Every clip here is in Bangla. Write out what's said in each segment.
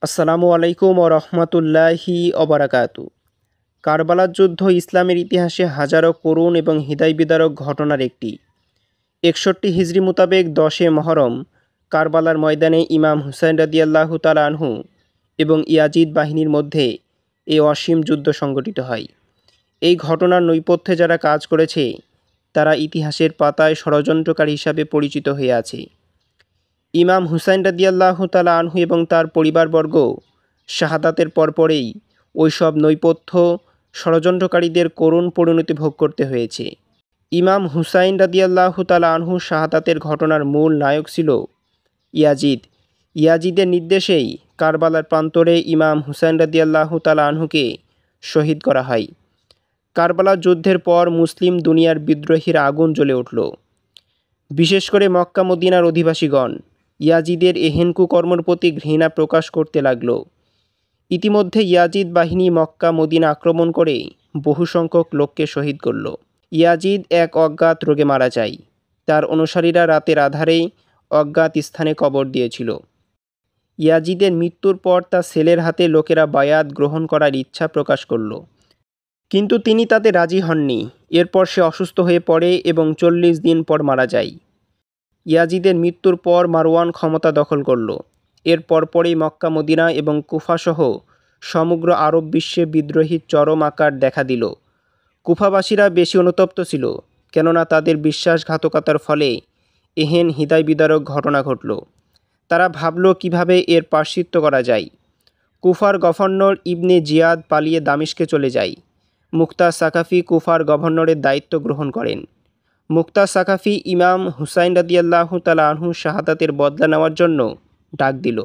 আসসালামু আলাইকুম ও রহমতুল্লাহি অবরাকাতু। কারবালার যুদ্ধ ইসলামের ইতিহাসে হাজারো করুণ এবং হৃদয় বিদারক ঘটনার একটি। ৬১ হিজরি মোতাবেক ১০ মহরম কারবালার ময়দানে ইমাম হুসাইন রাদিয়াল্লাহু তাআলা আনহু এবং ইয়াজিদ বাহিনীর মধ্যে এই অসীম যুদ্ধ সংঘটিত হয়। এই ঘটনার নেপথ্যে যারা কাজ করেছে তারা ইতিহাসের পাতায় ষড়যন্ত্রকারী হিসাবে পরিচিত হয়ে আছে। ইমাম হুসাইন রাদিয়াল্লাহু তাআলা আনহু এবং তার পরিবারবর্গ শাহাদাতের পরপরেই ওইসব নৈপথ্য ষড়যন্ত্রকারীদের করুণ পরিণতি ভোগ করতে হয়েছে। ইমাম হুসাইন রাদিয়াল্লাহু তাআলা আনহু শাহাদাতের ঘটনার মূল নায়ক ছিল ইয়াজিদ। ইয়াজিদের নির্দেশেই কারবালার প্রান্তরে ইমাম হুসাইন রাদিয়াল্লাহু তাআলা আনহুকে শহীদ করা হয়। কারবালার যুদ্ধের পর মুসলিম দুনিয়ার বিদ্রোহীর আগুন জ্বলে উঠল। বিশেষ করে মক্কা মদিনার অধিবাসীগণ ইয়াজিদের এহেন কুকর্মের প্রতি ঘৃণা প্রকাশ করতে লাগল। ইতিমধ্যে ইয়াজিদ বাহিনী মক্কা মদিনা আক্রমণ করে বহু সংখ্যক লোককে শহীদ করল। ইয়াজিদ এক অজ্ঞাত রোগে মারা যায়। তার অনুসারীরা রাতের আধারে অজ্ঞাত স্থানে কবর দিয়েছিল। ইয়াজিদের মৃত্যুর পর তার ছেলের হাতে লোকেরা বায়াত গ্রহণ করার ইচ্ছা প্রকাশ করল, কিন্তু তিনি তাতে রাজি হননি। এরপর সে অসুস্থ হয়ে পড়ে এবং ৪০ দিন পর মারা যায়। ইয়াজিদের মৃত্যুর পর মারওয়ান ক্ষমতা দখল করল। এর পরপরই মক্কা মদিনা এবং কুফাসহ সমগ্র আরব বিশ্বে বিদ্রোহীর চরম আকার দেখা দিল। কুফাবাসীরা বেশি অনুতপ্ত ছিল, কেননা তাদের বিশ্বাসঘাতকতার ফলে এহেন হৃদয় বিদারক ঘটনা ঘটল। তারা ভাবল কিভাবে এর প্রায়শ্চিত্ত করা যায়। কুফার গভর্নর ইবনে জিয়াদ পালিয়ে দামেস্কে চলে যায়। মুক্তা সাকাফি কুফার গভর্নরের দায়িত্ব গ্রহণ করেন। মুক্তা সাকাফি ইমাম হুসাইন রাদিয়াল্লাহু তাআলা আনহু শাহাদাতের বদলা নেওয়ার জন্য ডাক দিল।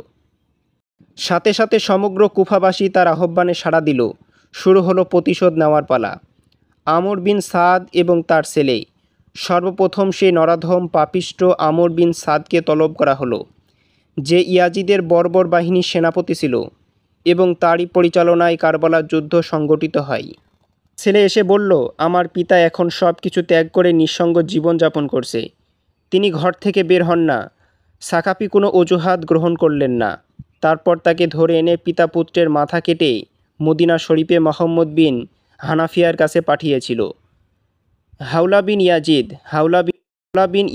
সাথে সাথে সমগ্র কুফাবাসী তার আহ্বানে সাড়া দিল। শুরু হলো প্রতিশোধ নেওয়ার পালা। আমর বিন সাদ এবং তার ছেলে, সর্বপ্রথম সেই নরাধম পাপিষ্ট আমর বিন সাদকে তলব করা হলো, যে ইয়াজিদের বর্বর বাহিনীর সেনাপতি ছিল এবং তারই পরিচালনায় কারবালার যুদ্ধ সংগঠিত হয়। ছেলে এসে বলল, আমার পিতা এখন সব কিছু ত্যাগ করে নিঃসঙ্গ জীবনযাপন করছে। তিনি ঘর থেকে বের হন না। সাকাফি কোনো অজুহাত গ্রহণ করলেন না। তারপর তাকে ধরে এনে পিতা পুত্রের মাথা কেটে মদিনা শরীফে মোহাম্মদ বিন হানাফিয়ার কাছে পাঠিয়েছিল। হাওলা বিন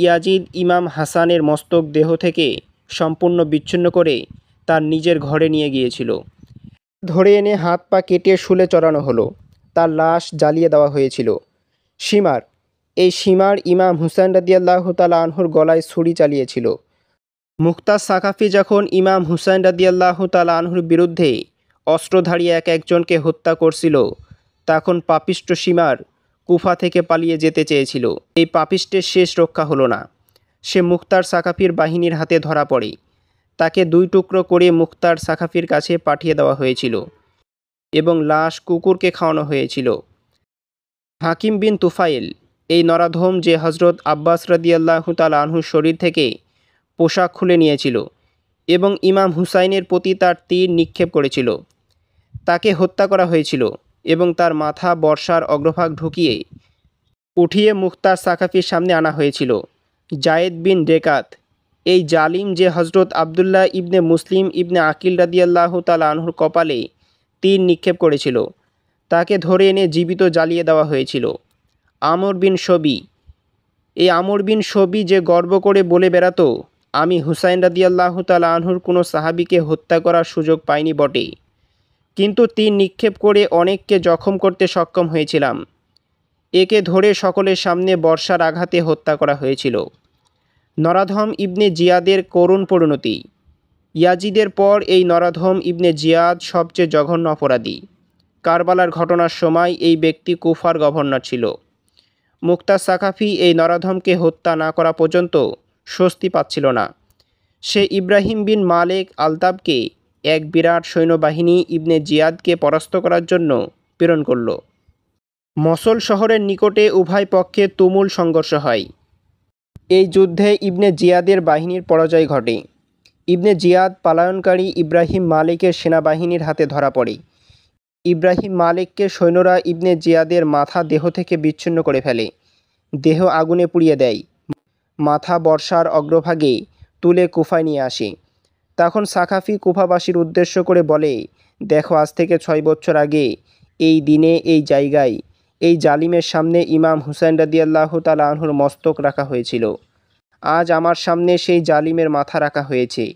ইয়াজিদ ইমাম হাসানের মস্তক দেহ থেকে সম্পূর্ণ বিচ্ছিন্ন করে তার নিজের ঘরে নিয়ে গিয়েছিল। ধরে এনে হাত পা কেটে শুলে চড়ানো হলো। তার লাশ জ্বালিয়ে দেওয়া হয়েছিল। এই সীমার ইমাম হুসাইন রাদিয়াল্লাহু তাআলা আনহুর গলায় ছুরি চালিয়েছিল। মুক্তা সাকাফি যখন ইমাম হুসাইন রাদিয়াল্লাহু তাআলা আনহুর বিরুদ্ধে অস্ত্রধারী একজনকে হত্যা করছিল, তখন পাপিষ্ট সীমার কুফা থেকে পালিয়ে যেতে চেয়েছিল। এই পাপিষ্টের শেষ রক্ষা হলো না। সে মুক্তার সাকাফির বাহিনীর হাতে ধরা পড়ে। তাকে ২ টুকরো করে মুক্তার সাকাফির কাছে পাঠিয়ে দেওয়া হয়েছিল এবং লাশ কুকুরকে খাওয়ানো হয়েছিল। হাকিম বিন তুফাইল এই নরাধম, যে হজরত আব্বাস রাদিয়াল্লাহু তাআলা আনহুর শরীর থেকে পোশাক খুলে নিয়েছিল এবং ইমাম হুসাইনের প্রতি তার তীর নিক্ষেপ করেছিল, তাকে হত্যা করা হয়েছিল এবং তার মাথা বর্ষার অগ্রভাগ উঠিয়ে মুক্তার সাকাফির সামনে আনা হয়েছিল। জায়েদ বিন রেকাত এই জালিম, যে হজরত আবদুল্লাহ ইবনে মুসলিম ইবনে আকিল রাদিয়াল্লাহু তাআলা আনহুর কপালে তীর নিক্ষেপ করেছিল, তাকে ধরে এনে জীবিত জ্বালিয়ে দেওয়া হয়েছিল। আমর বিন শবি যে গর্ব করে বলে বেড়াতো, আমি হুসাইন রাদিয়াল্লাহু তাআলা আনহুর কোনো সাহাবীকে হত্যা করার সুযোগ পাইনি বটে, কিন্তু তীর নিক্ষেপ করে অনেককে জখম করতে সক্ষম হয়েছিলাম। একে ধরে সকলের সামনে বর্ষার আঘাতে হত্যা করা হয়েছিল। নরাধম ইবনে জিয়াদের করুণ পরিণতি। ইয়াজিদের পর এই নরাধম ইবনে জিয়াদ সবচেয়ে জঘন্য অপরাধী। কারবালার ঘটনার সময় এই ব্যক্তি কুফার গভর্নর ছিল। মুক্তা সাকাফি এই নরাধমকে হত্যা না করা পর্যন্ত স্বস্তি পাচ্ছিল না। সে ইব্রাহিম বিন মালেক আলতাবকে এক বিরাট সৈন্যবাহিনী ইবনে জিয়াদকে পরাস্ত করার জন্য প্রেরণ করল। মসল শহরের নিকটে উভয় পক্ষে তুমুল সংঘর্ষ হয়। এই যুদ্ধে ইবনে জিয়াদের বাহিনীর পরাজয় ঘটে। ইবনে জিয়াদ পালায়নকারী ইব্রাহিম মালিকের সেনাবাহিনীর হাতে ধরা পড়ে। ইব্রাহিম মালিককে সৈন্যরা ইবনে জিয়াদের মাথা দেহ থেকে বিচ্ছিন্ন করে ফেলে। দেহ আগুনে পুড়িয়ে দেয়। মাথা বর্ষার অগ্রভাগে তুলে কুফায় নিয়ে আসে। তখন সাকাফি কুফাবাসীর উদ্দেশ্য করে বলে, দেখো, আজ থেকে 6 বছর আগে এই দিনে এই জায়গায় এই জালিমের সামনে ইমাম হুসাইন রাদিয়াল্লাহু তাআলা আনহুর মস্তক রাখা হয়েছিল। আজ আমার সামনে সেই জালিমের মাথা রাখা হয়েছে।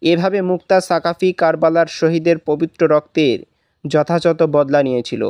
এভাবে মুক্তা সাকাফি কারবালার শহীদের পবিত্র রক্তের যথাযথ বদলা নিয়েছিল।